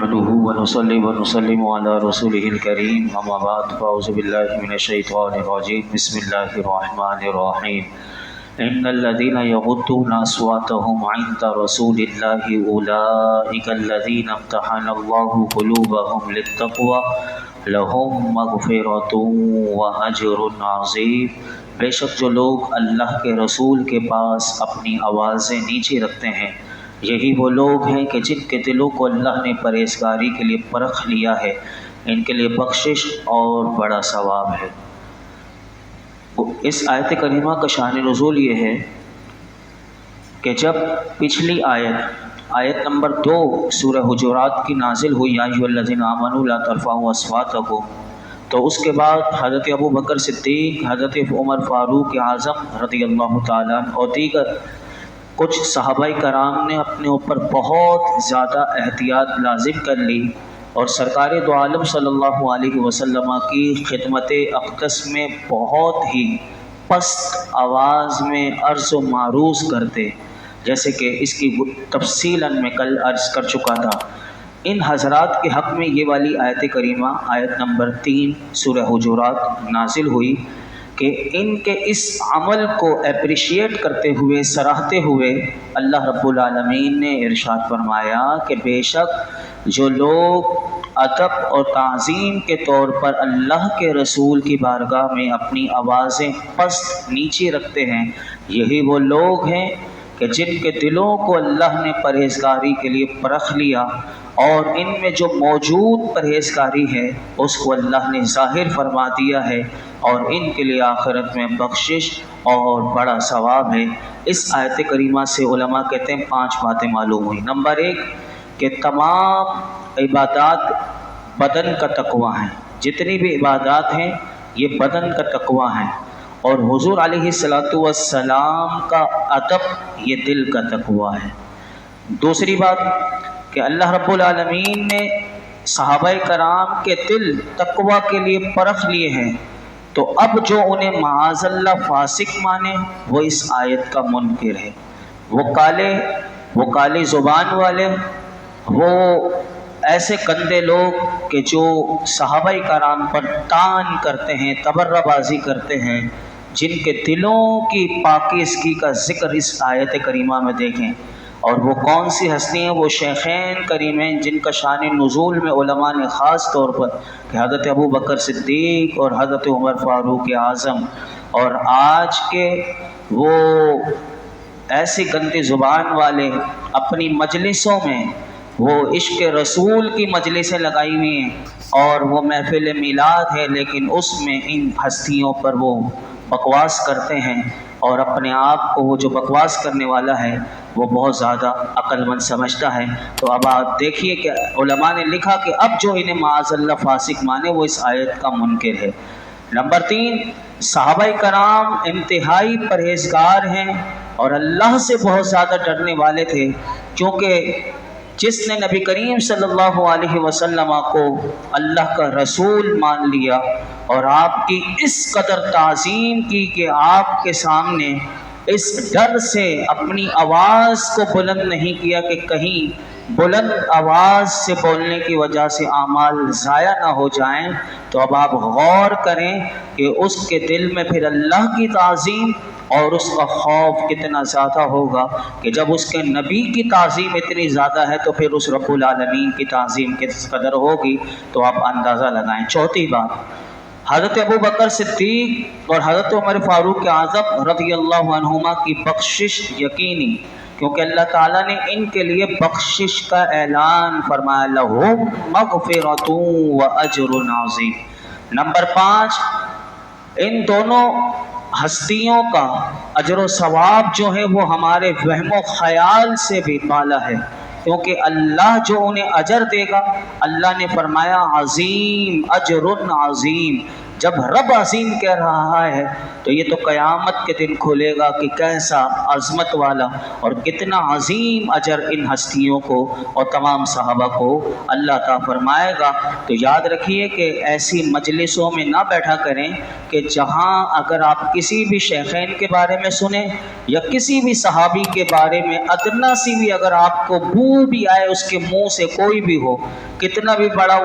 نحمده ونصلي ونسلم على رسوله الكريم اما بعد فاعوذ بالله من الشيطان الرجيم بسم الله الرحمن الرحيم ان الذين يغضون اصواتهم عند رسول الله اولئك الذين امتحن الله قلوبهم للتقوى لهم مغفرة واجر عظيم۔ بے شک جو لوگ اللہ کے رسول کے پاس اپنی آوازیں نیچے رکھتے ہیں یہی وہ لوگ ہیں کہ جن کے دلوں کو اللہ نے پرہیزگاری کے لیے پرکھ لیا ہے، ان کے لیے بخشش اور بڑا ثواب ہے۔ اس آیت کریمہ کا شان نزول یہ ہے کہ جب پچھلی آیت نمبر 2 سورہ حجرات کی نازل ہوئی یا ایھا الذین آمنوا لا ترفعوا اصواتکم، تو اس کے بعد حضرت ابو بکر صدیق، حضرت عمر فاروق اعظم رضی اللہ تعالیٰ عنہ اور دیگر کچھ صحابہ کرام نے اپنے اوپر بہت زیادہ احتیاط لازم کر لی اور سرکار دو عالم صلی اللہ علیہ وسلم کی خدمت اقدس میں بہت ہی پست آواز میں عرض و معروض کرتے، جیسے کہ اس کی تفصیلاً میں کل عرض کر چکا تھا۔ ان حضرات کے حق میں یہ والی آیت کریمہ آیت نمبر 3 سورہ حجرات نازل ہوئی کہ ان کے اس عمل کو اپریشیٹ کرتے ہوئے، سراہتے ہوئے اللہ رب العالمین نے ارشاد فرمایا کہ بے شک جو لوگ ادب اور تعظیم کے طور پر اللہ کے رسول کی بارگاہ میں اپنی آوازیں پست نیچے رکھتے ہیں، یہی وہ لوگ ہیں کہ جن کے دلوں کو اللہ نے پرہیزگاری کے لیے پرکھ لیا اور ان میں جو موجود پرہیزگاری ہے اس کو اللہ نے ظاہر فرما دیا ہے اور ان کے لیے آخرت میں بخشش اور بڑا ثواب ہے۔ اس آیت کریمہ سے علماء کہتے ہیں 5 باتیں معلوم ہوئی۔ نمبر 1 کہ تمام عبادات بدن کا تقویٰ ہیں، جتنی بھی عبادات ہیں یہ بدن کا تقویٰ ہیں، اور حضور علیہ الصلوۃ والسلام کا ادب یہ دل کا تقویٰ ہے۔ دوسری بات کہ اللہ رب العالمین نے صحابہ کرام کے دل تقویٰ کے لیے پرکھ لیے ہیں، تو اب جو انہیں معاذ اللہ فاسق مانے وہ اس آیت کا منکر ہے، وہ کالے زبان والے، وہ ایسے گندے لوگ کہ جو صحابہ کرام پر طعن کرتے ہیں، تبرہ بازی کرتے ہیں، جن کے دلوں کی پاکیزگی کا ذکر اس آیت کریمہ میں دیکھیں۔ اور وہ کون سی ہستی ہیں؟ وہ شیخین کریمین جن کا شان نزول میں علماء نے خاص طور پر کہ حضرت ابو بکر صدیق اور حضرت عمر فاروق اعظم، اور آج کے وہ ایسی گندی زبان والے اپنی مجلسوں میں وہ عشق رسول کی مجلسیں لگائی ہوئی ہیں اور وہ محفل میلاد ہے، لیکن اس میں ان ہستیوں پر وہ بکواس کرتے ہیں، اور اپنے آپ کو وہ جو بکواس کرنے والا ہے وہ بہت زیادہ عقل مند سمجھتا ہے۔ تو اب آپ دیکھیے کہ علماء نے لکھا کہ اب جو انہیں معاذ اللہ فاسق مانے وہ اس آیت کا منکر ہے۔ نمبر 3 صحابہ کرام انتہائی پرہیزگار ہیں اور اللہ سے بہت زیادہ ڈرنے والے تھے، کیونکہ جس نے نبی کریم صلی اللہ علیہ وسلم کو اللہ کا رسول مان لیا اور آپ کی اس قدر تعظیم کی کہ آپ کے سامنے اس ڈر سے اپنی آواز کو بلند نہیں کیا کہ کہیں بلند آواز سے بولنے کی وجہ سے اعمال ضائع نہ ہو جائیں، تو اب آپ غور کریں کہ اس کے دل میں پھر اللہ کی تعظیم اور اس کا خوف کتنا زیادہ ہوگا کہ جب اس کے نبی کی تعظیم اتنی زیادہ ہے تو پھر اس رب العالمین کی تعظیم کس قدر ہوگی، تو آپ اندازہ لگائیں۔ چوتھی بات حضرت ابو بکر صدیق اور حضرت عمر فاروق اعظم رضی اللہ عنہما کی بخشش یقینی، کیونکہ اللہ تعالیٰ نے ان کے لیے بخشش کا اعلان فرمایا، لہم مغفرۃ واجر عظیم۔ نمبر 5 ان دونوں ہستیوں کا اجر و ثواب جو ہے وہ ہمارے وہم و خیال سے بھی بالا ہے، کیونکہ اللہ جو انہیں اجر دے گا، اللہ نے فرمایا عظیم اجر عظیم، جب رب عظیم کہہ رہا ہے تو یہ تو قیامت کے دن کھلے گا کہ کیسا عظمت والا اور کتنا عظیم اجر ان ہستیوں کو اور تمام صحابہ کو اللہ عطا فرمائے گا۔ تو یاد رکھیے کہ ایسی مجلسوں میں نہ بیٹھا کریں کہ جہاں اگر آپ کسی بھی شیخین کے بارے میں سنیں یا کسی بھی صحابی کے بارے میں ادنا سی بھی اگر آپ کو بو بھی آئے اس کے منہ سے، کوئی بھی ہو، کتنا بھی بڑا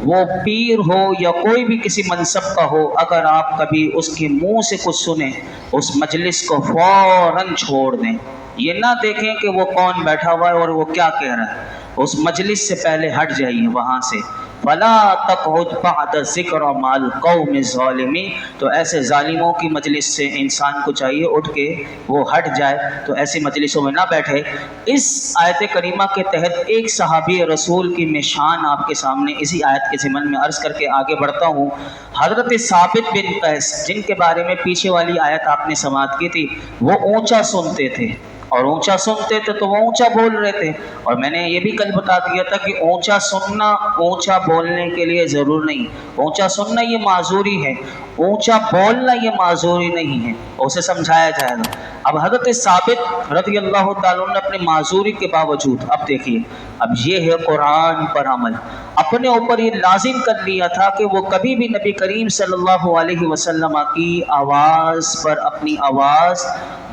وہ پیر ہو یا کوئی بھی کسی منصب کا ہو، اگر آپ کبھی اس کے منہ سے کچھ سنیں اس مجلس کو فوراً چھوڑ دیں۔ یہ نہ دیکھیں کہ وہ کون بیٹھا ہوا ہے اور وہ کیا کہہ رہا ہے، اس مجلس سے پہلے ہٹ جائیے وہاں سے۔ فلا تقعد بعد الذکر مع القوم الظالمین، تو ایسے ظالموں کی مجلس سے انسان کو چاہیے اٹھ کے وہ ہٹ جائے، تو ایسی مجلسوں میں نہ بیٹھے۔ اس آیت کریمہ کے تحت ایک صحابی رسول کی میں شان آپ کے سامنے اسی آیت کے ضمن میں عرض کر کے آگے بڑھتا ہوں۔ حضرت ثابت بن قیس، جن کے بارے میں پیچھے والی آیت آپ نے سماعت کی تھی، وہ اونچا سنتے تھے اور اونچا سنتے تھے تو وہ اونچا بول رہے تھے، اور میں نے یہ بھی کل بتا دیا تھا کہ اونچا سننا اونچا بولنے کے لیے ضرور نہیں، اونچا سننا یہ معذوری ہے، اونچا بولنا یہ معذوری نہیں ہے، اسے سمجھایا جائے گا۔ اب حضرت ثابت رضی اللہ تعالیٰ عنہ نے اپنے معذوری کے باوجود، اب دیکھیے اب یہ ہے قرآن پر عمل، اپنے اوپر یہ لازم کر لیا تھا کہ وہ کبھی بھی نبی کریم صلی اللہ علیہ وسلم کی آواز پر اپنی آواز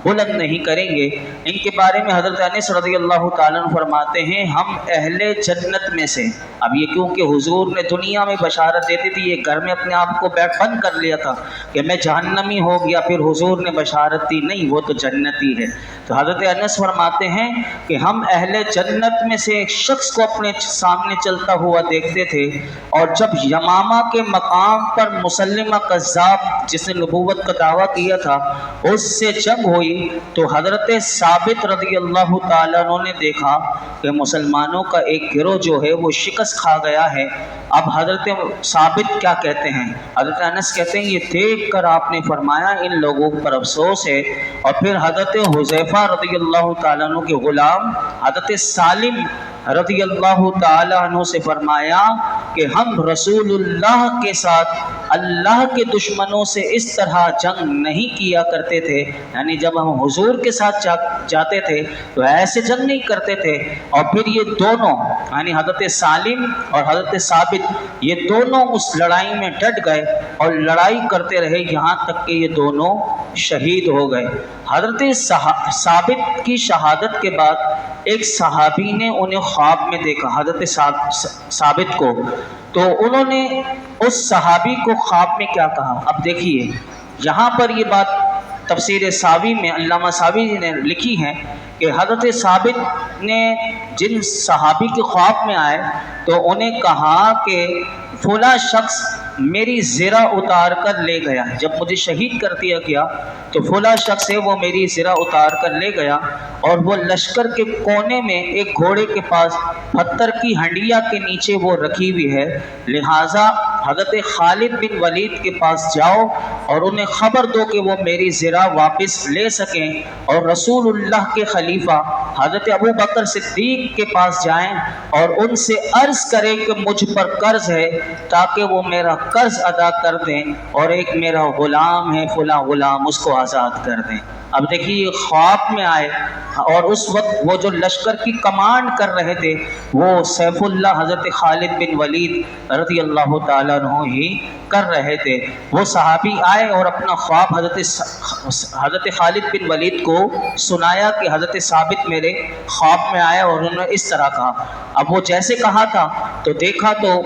بلند نہیں کریں گے۔ ان کے بارے میں حضرت انس رضی اللہ تعالیٰ عنہ فرماتے ہیں ہم اہل جنت میں سے، اب یہ کیونکہ حضور نے دنیا میں بشارت دیتی تھی، یہ گھر میں اپنے آپ کو بند کر لیا تھا کہ میں جہنمی ہو گیا، پھر حضور نے بشارت دی نہیں وہ تو جنتی ہے، تو حضرت انس فرماتے ہیں کہ ہم اہل جنت میں سے ایک شخص کو اپنے سامنے چلتا ہوا دیکھتے تھے، اور جب یمامہ کے مقام پر مسلمہ کذاب جس نے نبوت کا دعویٰ کیا تھا اس سے جنگ ہوئی تو حضرت ثابت رضی اللہ تعالیٰ عنہ نے دیکھا کہ مسلمانوں کا ایک گروہ جو ہے وہ شکست کھا گیا ہے۔ اب حضرت ثابت کیا کہتے ہیں، حضرت انس کہتے ہیں یہ دیکھ کر آپ نے فرمایا ان لوگوں پر افسوس ہے، اور پھر حضرت حذیفہ رضی اللہ تعالیٰ عنہ کے غلام حضرت سالم رضی اللہ تعالیٰ عنہ سے فرمایا کہ ہم رسول اللہ کے ساتھ اللہ کے دشمنوں سے اس طرح جنگ نہیں کیا کرتے تھے، یعنی جب ہم حضور کے ساتھ جاتے تھے تو ایسے جنگ نہیں کرتے تھے۔ اور پھر یہ دونوں یعنی حضرت سالم اور حضرت ثابت یہ دونوں اس لڑائی میں ڈٹ گئے اور لڑائی کرتے رہے یہاں تک کہ یہ دونوں شہید ہو گئے۔ حضرت ثابت کی شہادت کے بعد ایک صحابی نے انہیں خواب میں دیکھا، حضرت ثابت کو، تو انہوں نے اس صحابی کو خواب میں کیا کہا۔ اب دیکھیے یہاں پر یہ بات تفسیر ساوی میں علامہ ساوی جی نے لکھی ہے کہ حضرت ثابت نے جن صحابی کے خواب میں آئے تو انہیں کہا کہ فلاں شخص میری زرہ اتار کر لے گیا، جب مجھے شہید کر دیا گیا تو فلاں شخص ہے وہ میری زرہ اتار کر لے گیا، اور وہ لشکر کے کونے میں ایک گھوڑے کے پاس پتھر کی ہنڈیا کے نیچے وہ رکھی ہوئی ہے، لہٰذا حضرت خالد بن ولید کے پاس جاؤ اور انہیں خبر دو کہ وہ میری زرہ واپس لے سکیں، اور رسول اللہ کے خلیفہ حضرت ابو بکر صدیق کے پاس جائیں اور ان سے عرض کریں کہ مجھ پر قرض ہے تاکہ وہ میرا قرض ادا کر دیں، اور ایک میرا غلام ہے فلاں غلام اس کو آزاد کر دیں۔ اب دیکھیے خواب میں آئے اور اس وقت وہ جو لشکر کی کمانڈ کر رہے تھے وہ سیف اللہ حضرت خالد بن ولید رضی اللہ تعالیٰ عنہ ہی کر رہے تھے۔ وہ صحابی آئے اور اپنا خواب حضرت خالد بن ولید کو سنایا کہ حضرت ثابت میرے خواب میں آیا اور انہوں نے اس طرح کہا۔ اب وہ جیسے کہا تھا تو دیکھا تو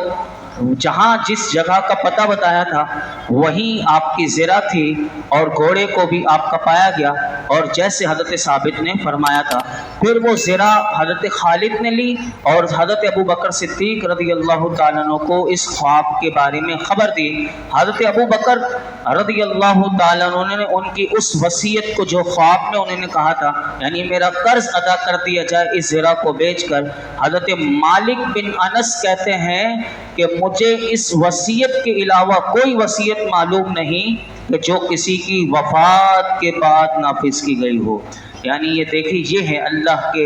جہاں جس جگہ کا پتہ بتایا تھا وہیں آپ کی زرہ تھی اور گھوڑے کو بھی آپ کا پایا گیا، اور جیسے حضرت ثابت نے فرمایا تھا۔ پھر وہ زرہ حضرت خالد نے لی اور حضرت ابو بکر صدیق رضی اللہ تعالیٰ عنہ کو اس خواب کے بارے میں خبر دی۔ حضرت ابو بکر رضی اللہ تعالیٰ عنہ نے ان کی اس وصیت کو جو خواب میں انہوں نے کہا تھا، یعنی میرا قرض ادا کر دیا جائے اس زرہ کو بیچ کر، حضرت مالک بن انس کہتے ہیں کہ مجھے اس وصیت کے علاوہ کوئی وصیت معلوم نہیں کہ جو کسی کی وفات کے بعد نافذ کی گئی ہو۔ یعنی یہ دیکھیں یہ ہے اللہ کے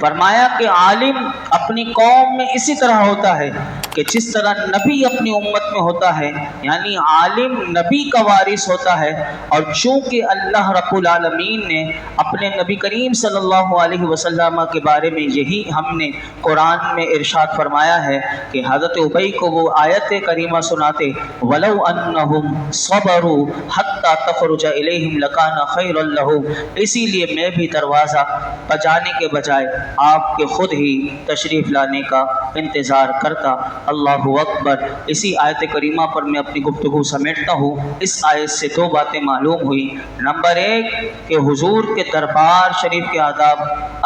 فرمایا کہ عالم اپنی قوم میں اسی طرح ہوتا ہے کہ جس طرح نبی اپنی امت میں ہوتا ہے، یعنی عالم نبی کا وارث ہوتا ہے۔ اور چونکہ اللہ رب العالمین نے اپنے نبی کریم صلی اللہ علیہ وسلم کے بارے میں یہی ہم نے قرآن میں ارشاد فرمایا ہے کہ حضرت ابی کو وہ آیت کریمہ سناتے، وَلَوْ أَنَّهُمْ صَبَرُوا حَتَّى تَخْرُجَ إِلَيْهِمْ لَكَانَ خَيْرًا لَهُمْ۔ اسی لیے میں بھی دروازہ بجانے کے بجائے آپ کے خود ہی تشریف لانے کا انتظار کرتا۔ اللہ اکبر۔ اسی آیت کریمہ پر میں اپنی گفتگو سمیٹتا ہوں۔ اس آیت سے دو باتیں معلوم ہوئی۔ نمبر ایک کہ حضور کے دربار شریف کے آداب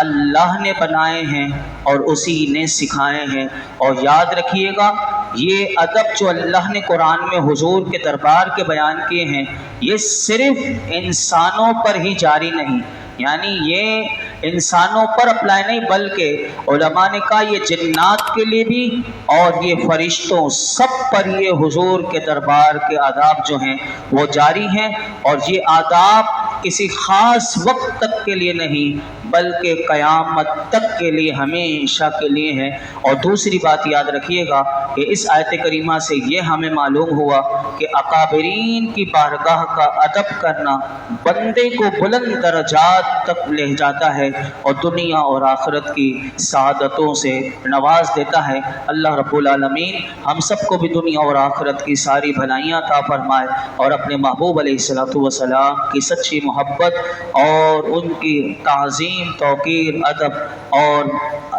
اللہ نے بنائے ہیں اور اسی نے سکھائے ہیں، اور یاد رکھیے گا یہ ادب جو اللہ نے قرآن میں حضور کے دربار کے بیان کیے ہیں، یہ صرف انسانوں پر ہی جاری نہیں، یعنی یہ انسانوں پر اپلائی نہیں، بلکہ علماء نے کہا یہ جنات کے لیے بھی اور یہ فرشتوں سب پر یہ حضور کے دربار کے آداب جو ہیں وہ جاری ہیں، اور یہ آداب کسی خاص وقت تک کے لیے نہیں بلکہ قیامت تک کے لیے ہمیشہ کے لیے ہیں۔ اور دوسری بات یاد رکھیے گا کہ اس آیت کریمہ سے یہ ہمیں معلوم ہوا کہ اکابرین کی بارگاہ کا ادب کرنا بندے کو بلند درجات تک لے جاتا ہے اور دنیا اور آخرت کی سعادتوں سے نواز دیتا ہے۔ اللہ رب العالمین ہم سب کو بھی دنیا اور آخرت کی ساری بھلائیاں عطا فرمائے، اور اپنے محبوب علیہ الصلوۃ والسلام کی سچی محبت اور ان کی تعظیم، توقیر، ادب، اور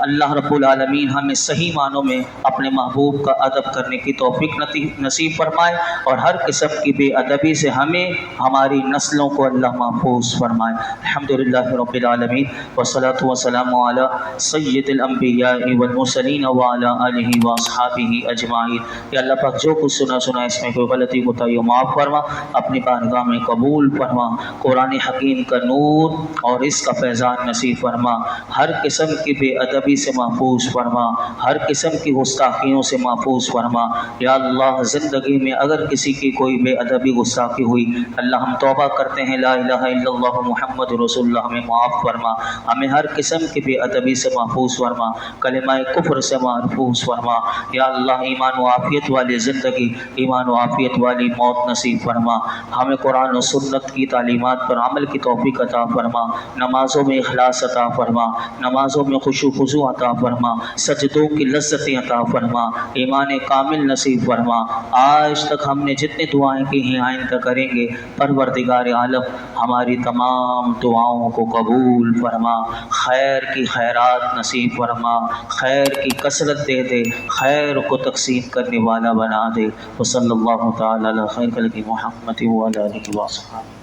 اللہ رب العالمین ہمیں صحیح معنوں میں اپنے محبوب کا ادب کرنے کی توفیق نصیب فرمائے، اور ہر قسم کی بے ادبی سے ہمیں ہماری نسلوں کو اللہ محفوظ فرمائے۔ الحمدللہ رب العالمین والصلاة والسلام علی سید الانبیاء والمرسلین وعلی آلہ واصحابہ اجمعین۔ یا اللہ پاک جو کچھ سنا اس میں کوئی غلطی کوتاہی ہو معاف فرما، اپنی بارگاہ میں قبول فرما، قرآن حکیم کا نور اور اس کا فیضان نصیب فرما، ہر قسم کی بے ادبی سے محفوظ فرما، ہر قسم کی گستاخیوں سے محفوظ فرما۔ یا اللہ زندگی میں اگر کسی کی کوئی بے ادبی گستاخی ہوئی، اللہ ہم توبہ کرتے ہیں، لا الہ الا اللہ محمد رسول اللہ، ہمیں معاف فرما، ہمیں ہر قسم کی بے ادبی سے محفوظ فرما، کلمہ کفر سے محفوظ فرما۔ یا اللہ ایمان و عافیت والی زندگی، ایمان و عافیت والی موت نصیب فرما، ہمیں قرآن و سنت کی تعلیمات پر عمل کی توفیق عطا فرما، نمازوں میں اخلاص عطا فرما، نمازوں میں خشوع خضوع عطا فرما، سجدوں کی لذتیں عطا فرما، ایمان کامل نصیب فرما۔ آج تک ہم نے جتنی دعائیں کی ہیں آئندہ کریں گے، پروردگار عالم ہماری تمام دعاؤں کو قبول فرما، خیر کی خیرات نصیب فرما، خیر کی کثرت دے دے، خیر کو تقسیم کرنے والا بنا دے۔ وصلی اللہ تعالی علی خیر خلق محمد وعلی آلہ وصحبہ۔